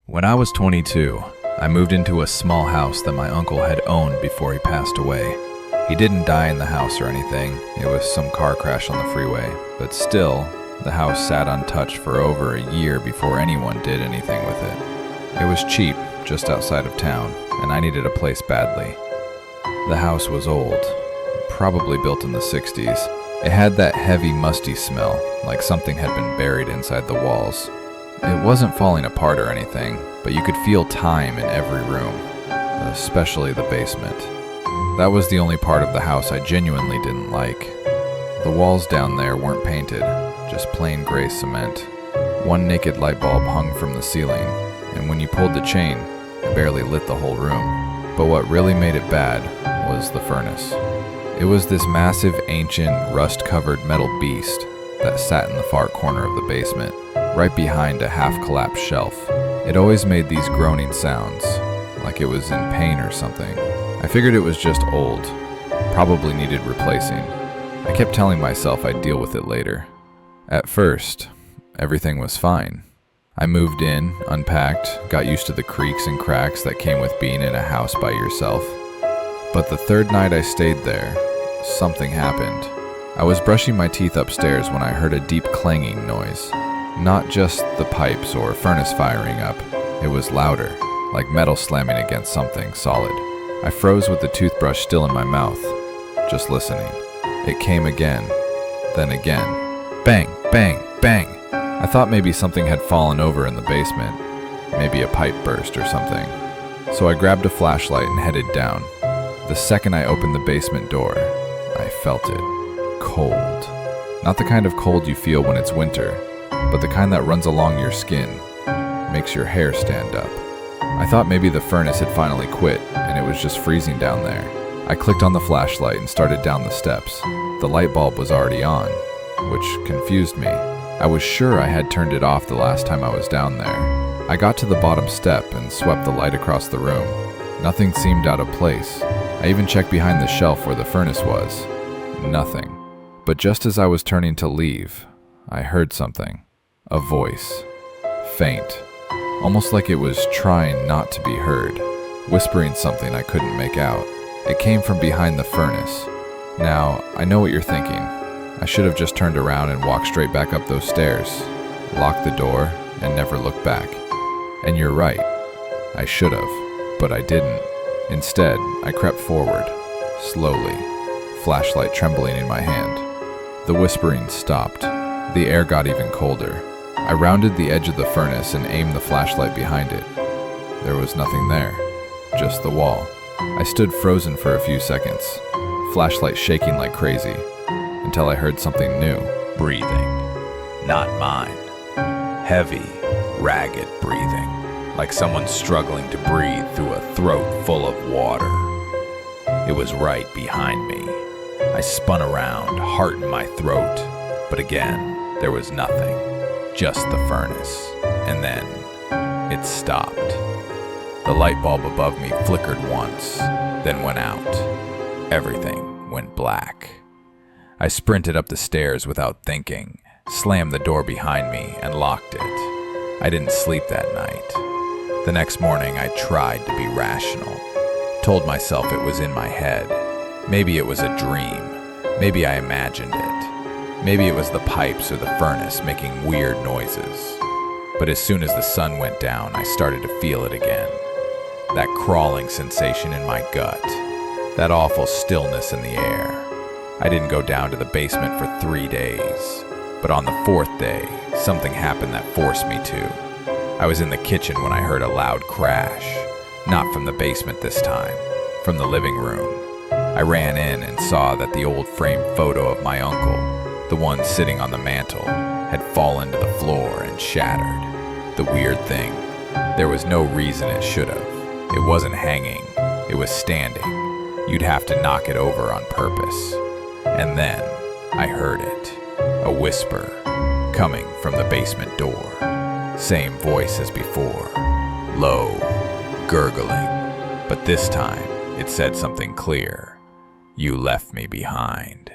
When I was 22, I moved into a small house that my uncle had owned before he passed away. He didn't die in the house or anything, it was some car crash on the freeway, but still, the house sat untouched for over a year before anyone did anything with it. It was cheap, just outside of town, and I needed a place badly. The house was old, probably built in the 60s. It had that heavy, musty smell, like something had been buried inside the walls. It wasn't falling apart or anything, but you could feel time in every room, especially the basement. That was the only part of the house I genuinely didn't like. The walls down there weren't painted, just plain gray cement. One naked light bulb hung from the ceiling, and when you pulled the chain, it barely lit the whole room. But what really made it bad was the furnace. It was this massive, ancient, rust-covered metal beast that sat in the far corner of the basement, right behind a half-collapsed shelf. It always made these groaning sounds, like it was in pain or something. I figured it was just old, probably needed replacing. I kept telling myself I'd deal with it later. At first, everything was fine. I moved in, unpacked, got used to the creaks and cracks that came with being in a house by yourself. But the third night I stayed there, something happened. I was brushing my teeth upstairs when I heard a deep clanging noise. Not just the pipes or furnace firing up, it was louder, like metal slamming against something solid. I froze with the toothbrush still in my mouth, just listening. It came again, then again. Bang, bang, bang. I thought maybe something had fallen over in the basement, maybe a pipe burst or something. So I grabbed a flashlight and headed down. The second I opened the basement door, I felt it. Cold. Not the kind of cold you feel when it's winter, but the kind that runs along your skin, makes your hair stand up. I thought maybe the furnace had finally quit, and it was just freezing down there. I clicked on the flashlight and started down the steps. The light bulb was already on, which confused me. I was sure I had turned it off the last time I was down there. I got to the bottom step and swept the light across the room. Nothing seemed out of place. I even checked behind the shelf where the furnace was. Nothing. But just as I was turning to leave, I heard something. A voice. Faint. Almost like it was trying not to be heard. Whispering something I couldn't make out. It came from behind the furnace. Now, I know what you're thinking. I should have just turned around and walked straight back up those stairs, locked the door, and never looked back. And you're right. I should have, but I didn't. Instead, I crept forward, slowly, flashlight trembling in my hand. The whispering stopped. The air got even colder. I rounded the edge of the furnace and aimed the flashlight behind it. There was nothing there, just the wall. I stood frozen for a few seconds, flashlight shaking like crazy, until I heard something new. Breathing. Not mine. Heavy, ragged breathing, like someone struggling to breathe through a throat full of water. It was right behind me. I spun around, heart in my throat, but again, there was nothing, just the furnace. And then, it stopped. The light bulb above me flickered once, then went out. Everything went black. I sprinted up the stairs without thinking, slammed the door behind me, and locked it. I didn't sleep that night. The next morning, I tried to be rational. Told myself it was in my head. Maybe it was a dream. Maybe I imagined it. Maybe it was the pipes or the furnace making weird noises. But as soon as the sun went down, I started to feel it again. That crawling sensation in my gut. That awful stillness in the air. I didn't go down to the basement for 3 days. But on the 4th day, something happened that forced me to. I was in the kitchen when I heard a loud crash. Not from the basement this time, from the living room. I ran in and saw that the old framed photo of my uncle, the one sitting on the mantel, had fallen to the floor and shattered. The weird thing, there was no reason it should have. It wasn't hanging, it was standing. You'd have to knock it over on purpose. And then, I heard it. A whisper, coming from the basement door. Same voice as before. Low, gurgling. But this time, it said something clear. You left me behind.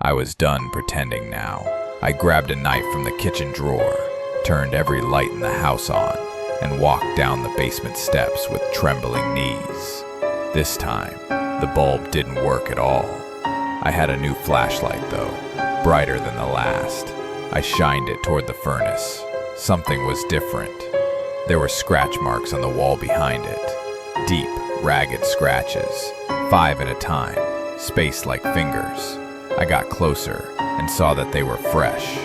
I was done pretending now. I grabbed a knife from the kitchen drawer, turned every light in the house on, and walked down the basement steps with trembling knees. This time, the bulb didn't work at all. I had a new flashlight though, brighter than the last. I shined it toward the furnace. Something was different. There were scratch marks on the wall behind it. Deep, ragged scratches, 5 at a time, spaced like fingers. I got closer and saw that they were fresh.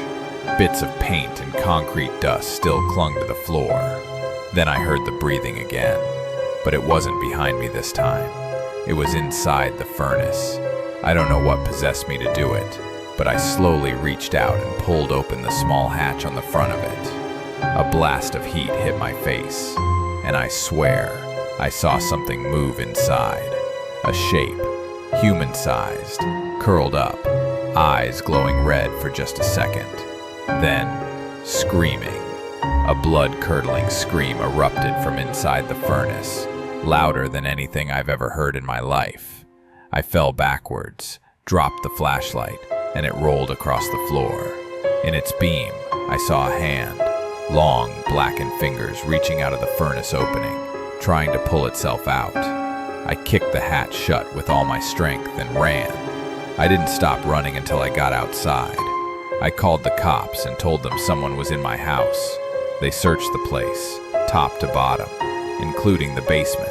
Bits of paint and concrete dust still clung to the floor. Then I heard the breathing again, but it wasn't behind me this time. It was inside the furnace. I don't know what possessed me to do it, but I slowly reached out and pulled open the small hatch on the front of it. A blast of heat hit my face, and I swear I saw something move inside. A shape, human-sized, curled up, eyes glowing red for just a second. Then, screaming. A blood-curdling scream erupted from inside the furnace, louder than anything I've ever heard in my life. I fell backwards, dropped the flashlight, and it rolled across the floor. In its beam, I saw a hand, long, blackened fingers reaching out of the furnace opening, trying to pull itself out. I kicked the hatch shut with all my strength and ran. I didn't stop running until I got outside. I called the cops and told them someone was in my house. They searched the place, top to bottom, including the basement.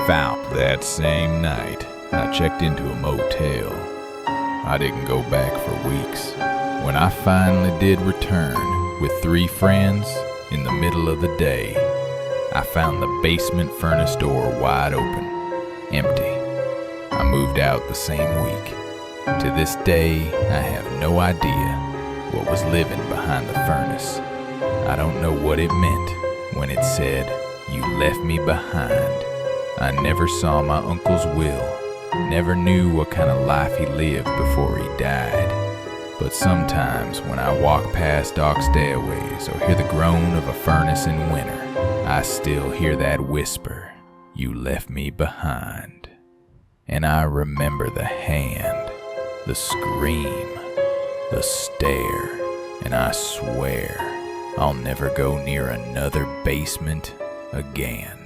Found that same night, I checked into a motel. I didn't go back for weeks. When I finally did return with 3 friends in the middle of the day, I found the basement furnace door wide open, empty. I moved out the same week. To this day, I have no idea what was living behind the furnace. I don't know what it meant when it said, "You left me behind." I never saw my uncle's will, never knew what kind of life he lived before he died. But sometimes when I walk past dark stairways or hear the groan of a furnace in winter, I still hear that whisper, "You left me behind." And I remember the hand, the scream, the stare, and I swear I'll never go near another basement again.